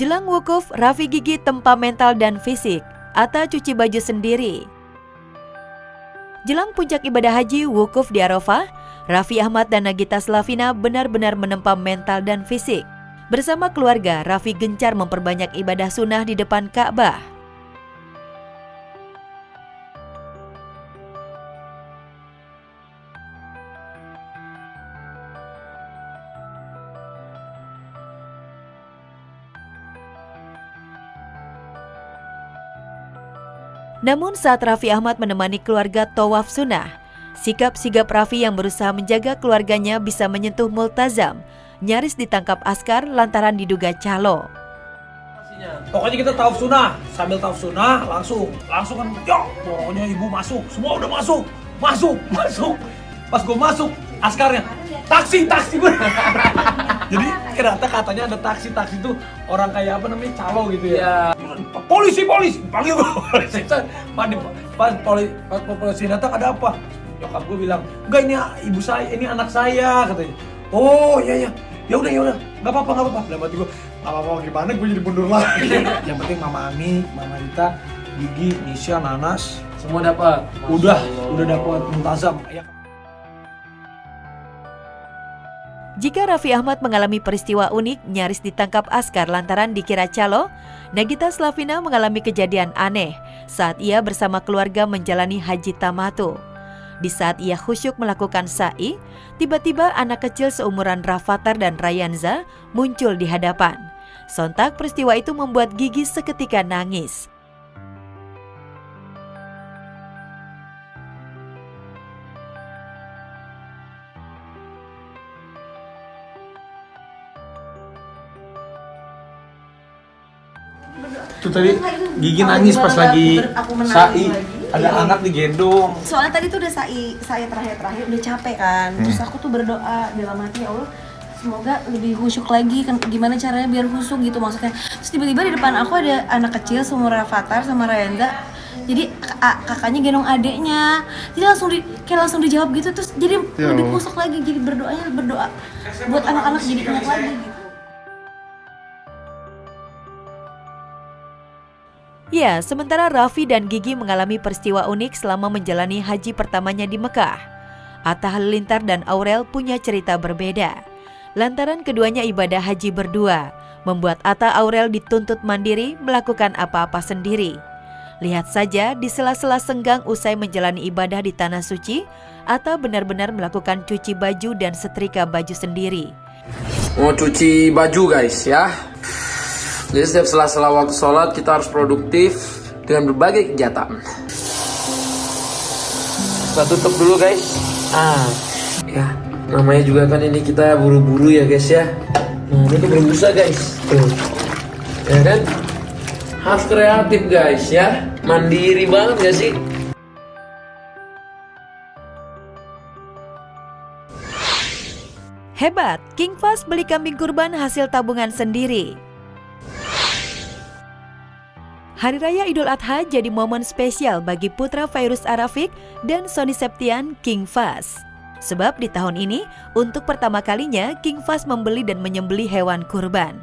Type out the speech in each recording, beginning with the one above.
Jelang wukuf, Raffi Gigi tempa mental dan fisik. Atta cuci baju sendiri. Jelang puncak ibadah haji wukuf di Arafah, Raffi Ahmad dan Nagita Slavina benar-benar menempa mental dan fisik. Bersama keluarga, Raffi gencar memperbanyak ibadah sunnah di depan Ka'bah. Namun saat Raffi Ahmad menemani keluarga tawaf sunnah, sikap sigap Raffi yang berusaha menjaga keluarganya bisa menyentuh multazam, nyaris ditangkap askar lantaran diduga calo. Pokoknya kita tawaf sunnah, sambil tawaf sunnah langsung kan, yuk, pokoknya ibu masuk, semua udah masuk. Pas gue masuk, askarnya, taksi. Jadi katanya ada taksi itu orang kayak apa namanya, calo gitu ya. Polisi, panggil gue. Pas polisi datang, ada apa? Nyokap gue bilang, enggak, ini ibu saya, ini anak saya, katanya. Oh iya, ya udah, nggak apa-apa. Dalam hati gue, nggak apa-apa gimana, gue jadi mundur lagi. Yang penting Mama Ami, Mama Rita, Gigi, Nisha, Nanas, semua dapat. udah dapat multazam. Jika Raffi Ahmad mengalami peristiwa unik nyaris ditangkap askar lantaran dikira calo, Nagita Slavina mengalami kejadian aneh saat ia bersama keluarga menjalani haji tamatu. Di saat ia khusyuk melakukan sa'i, tiba-tiba anak kecil seumuran Rafathar dan Rayanza muncul di hadapan. Sontak peristiwa itu membuat Gigi seketika nangis. Itu tadi Gigi nangis pas lagi sa'i, ada anak digendong. Soalnya tadi tuh udah sa'i terakhir udah capek kan. Terus aku tuh berdoa dalam hati, ya Allah, semoga lebih khusyuk lagi kan, gimana caranya biar khusyuk gitu maksudnya. Terus tiba-tiba di depan aku ada anak kecil seumur Rafathar sama Rayanza. Jadi kakaknya gendong adeknya. Jadi langsung dijawab gitu, terus jadi lebih khusyuk lagi, jadi berdoa buat anak-anak jadi ingat lagi gitu. Ya, sementara Raffi dan Gigi mengalami peristiwa unik selama menjalani haji pertamanya di Mekah. Atta Halilintar dan Aurel punya cerita berbeda. Lantaran keduanya ibadah haji berdua, membuat Atta Aurel dituntut mandiri melakukan apa-apa sendiri. Lihat saja di sela-sela senggang usai menjalani ibadah di Tanah Suci, Atta benar-benar melakukan cuci baju dan setrika baju sendiri. Mau cuci baju guys ya. Jadi setiap sela-sela waktu sholat kita harus produktif dengan berbagai kegiatan. Kita tutup dulu guys. Ya, namanya juga kan ini kita buru-buru ya guys ya. Nah, ini tuh berbusa guys. Tuh. Ya kan? Harus kreatif guys ya. Mandiri banget gak sih? Hebat, King Fahz beli kambing kurban hasil tabungan sendiri. Hari Raya Idul Adha jadi momen spesial bagi putra Fairuz Arafiq dan Sony Septian, King Fahz. Sebab di tahun ini, untuk pertama kalinya King Fahz membeli dan menyembelih hewan kurban.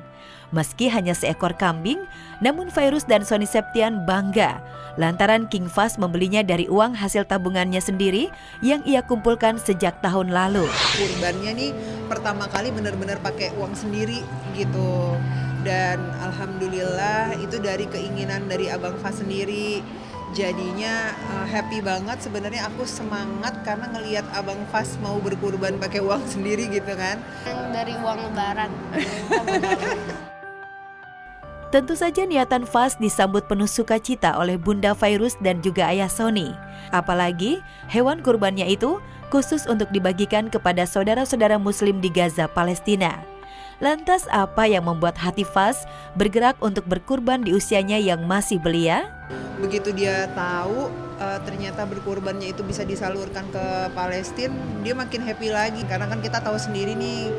Meski hanya seekor kambing, namun Fairuz dan Sony Septian bangga lantaran King Fahz membelinya dari uang hasil tabungannya sendiri yang ia kumpulkan sejak tahun lalu. Kurbannya nih pertama kali benar-benar pakai uang sendiri gitu. Dan alhamdulillah itu dari keinginan dari Abang Fahz sendiri. Jadinya happy banget, sebenarnya aku semangat karena ngelihat Abang Fahz mau berkurban pakai uang sendiri gitu kan. Dari uang lebaran. Tentu saja niatan Fahz disambut penuh sukacita oleh Bunda Fairuz dan juga ayah Sony. Apalagi hewan kurbannya itu khusus untuk dibagikan kepada saudara-saudara muslim di Gaza, Palestina. Lantas apa yang membuat hati Fahz bergerak untuk berkurban di usianya yang masih belia? Begitu dia tahu ternyata berkurbannya itu bisa disalurkan ke Palestina, dia makin happy lagi. Karena kan kita tahu sendiri nih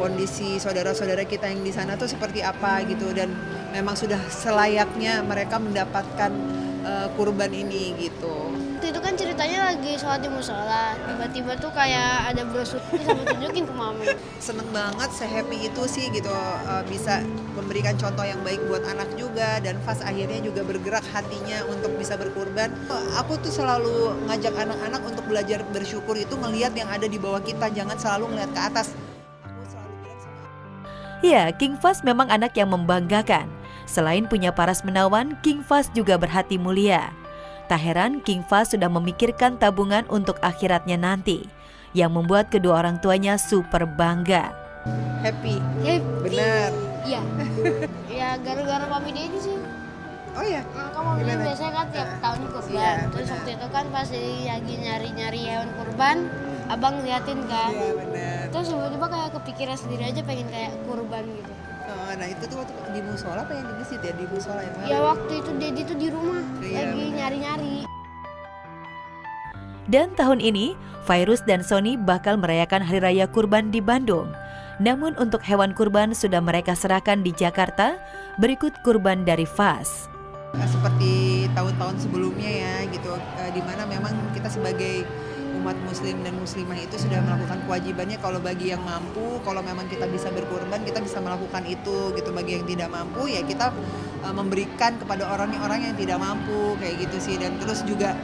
kondisi saudara-saudara kita yang di sana tuh seperti apa gitu. Dan memang sudah selayaknya mereka mendapatkan kurban ini gitu. Waktu itu kan ceritanya lagi sholat di musola, tiba-tiba tuh kayak ada brosur sama tunjukin ke mami. Seneng banget, se-happy itu sih gitu, bisa memberikan contoh yang baik buat anak juga, dan Fas akhirnya juga bergerak hatinya untuk bisa berkurban. Aku tuh selalu ngajak anak-anak untuk belajar bersyukur itu ngelihat yang ada di bawah kita, jangan selalu ngelihat ke atas. Aku selalu bilang sama Ya, King Fas memang anak yang membanggakan. Selain punya paras menawan, King Fas juga berhati mulia. Tak heran King Fas sudah memikirkan tabungan untuk akhiratnya nanti, yang membuat kedua orang tuanya super bangga. happy. Benar. Benar. Iya. Ya gara-gara mami Dedi sih. Oh ya. Nah, kan mami Dedi Gimana? biasanya kan tiap tahun kurban. Iya, Terus benar. waktu itu kan pas lagi nyari-nyari hewan kurban, abang liatin kan. Iya benar. Terus tiba-tiba kayak kepikiran sendiri aja pengen kayak kurban gitu. Nah itu tuh waktu di musola apa yang di masjid ya? Di musola yang mana? Ya waktu itu Dedi tuh di rumah Iya, lagi benar. nyari-nyari. Dan tahun ini, Fairuz dan Sony bakal merayakan Hari Raya Kurban di Bandung. Namun untuk hewan kurban sudah mereka serahkan di Jakarta, berikut kurban dari Fas. Seperti tahun-tahun sebelumnya ya gitu, di mana memang kita sebagai umat muslim dan muslimah itu sudah melakukan kewajibannya. Kalau bagi yang mampu, kalau memang kita bisa berkurban, kita bisa melakukan itu gitu. Bagi yang tidak mampu ya kita memberikan kepada orang-orang yang tidak mampu kayak gitu sih. Dan terus juga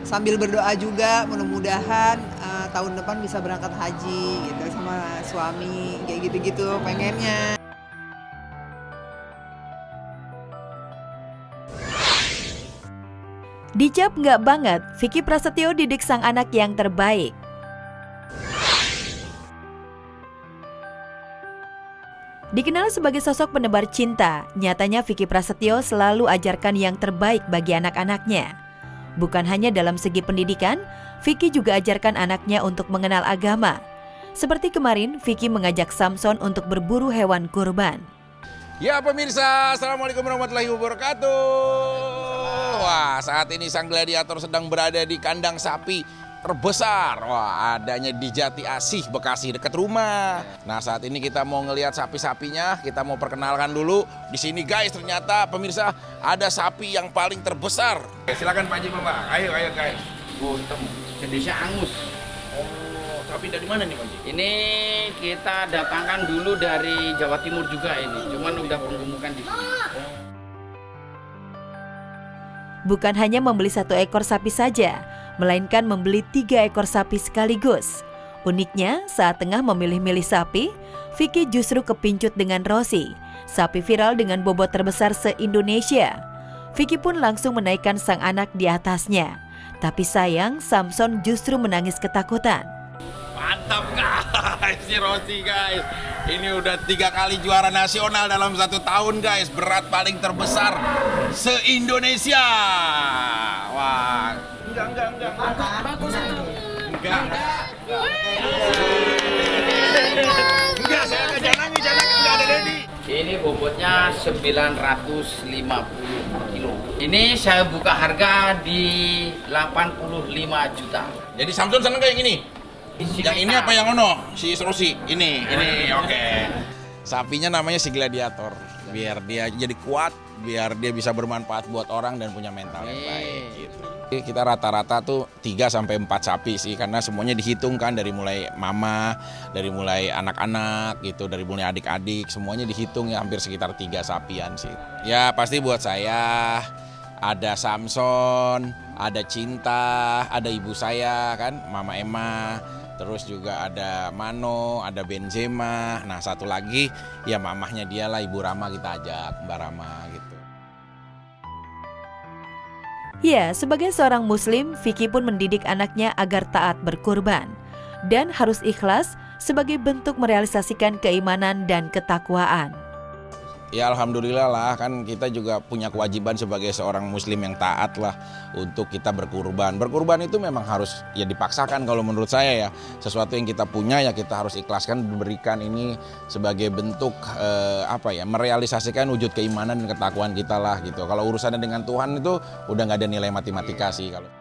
sambil berdoa juga mudah-mudahan tahun depan bisa berangkat haji gitu sama suami kayak gitu-gitu pengennya. Dijawab nggak banget, Vicky Prasetyo didik sang anak yang terbaik. Dikenal sebagai sosok penebar cinta, nyatanya Vicky Prasetyo selalu ajarkan yang terbaik bagi anak-anaknya. Bukan hanya dalam segi pendidikan, Vicky juga ajarkan anaknya untuk mengenal agama. Seperti kemarin, Vicky mengajak Samson untuk berburu hewan kurban. Ya pemirsa, Assalamualaikum warahmatullahi wabarakatuh. Wah, saat ini sang gladiator sedang berada di kandang sapi terbesar. Wah, adanya di Jati Asih, Bekasi, dekat rumah. Nah, saat ini kita mau ngelihat sapi-sapinya, kita mau perkenalkan dulu. Di sini guys, ternyata pemirsa ada sapi yang paling terbesar. Silakan Pak Haji, Pak. Ayo guys. Botem, desa Angus. Oh, sapi dari mana nih Pak Haji? Ini kita datangkan dulu dari Jawa Timur juga ini, cuman udah penggemukan di sini. Bukan hanya membeli 1 ekor sapi saja, melainkan membeli 3 ekor sapi sekaligus. Uniknya, saat tengah memilih-milih sapi, Vicky justru kepincut dengan Rosie, sapi viral dengan bobot terbesar se-Indonesia. Vicky pun langsung menaikkan sang anak di atasnya. Tapi sayang, Samson justru menangis ketakutan. Mantap guys, si Rosi guys. Ini udah 3 kali juara nasional dalam 1 tahun guys. Berat paling terbesar se-Indonesia. Wah, enggak. Enggak, saya jangan nangis, enggak ada Dedi. Ini bobotnya 950 kilo. Ini saya buka harga di 85 juta. Jadi Samson seneng kayak gini. Yang ini apa yang ono? Si Rosi. Ini oke. Sapinya namanya si gladiator. Biar dia jadi kuat, biar dia bisa bermanfaat buat orang dan punya mental yang baik gitu. Kita rata-rata tuh 3-4 sapi sih, karena semuanya dihitung kan, dari mulai mama, dari mulai anak-anak gitu, dari mulai adik-adik, semuanya dihitung ya hampir sekitar 3 sapian sih. Ya pasti buat saya ada Samson, ada Cinta, ada ibu saya kan, Mama Emma, terus juga ada Mano, ada Benzema. Nah satu lagi ya mamahnya dia lah, Ibu Rama, kita ajak Mbak Rama gitu. Ya, sebagai seorang muslim, Vicky pun mendidik anaknya agar taat berkurban dan harus ikhlas sebagai bentuk merealisasikan keimanan dan ketakwaan. Ya alhamdulillah lah, kan kita juga punya kewajiban sebagai seorang muslim yang taat lah untuk kita berkurban. Berkurban itu memang harus ya dipaksakan kalau menurut saya ya. Sesuatu yang kita punya ya kita harus ikhlaskan, berikan ini sebagai bentuk merealisasikan wujud keimanan dan ketakwaan kita lah gitu. Kalau urusannya dengan Tuhan itu udah nggak ada nilai matematika sih kalau.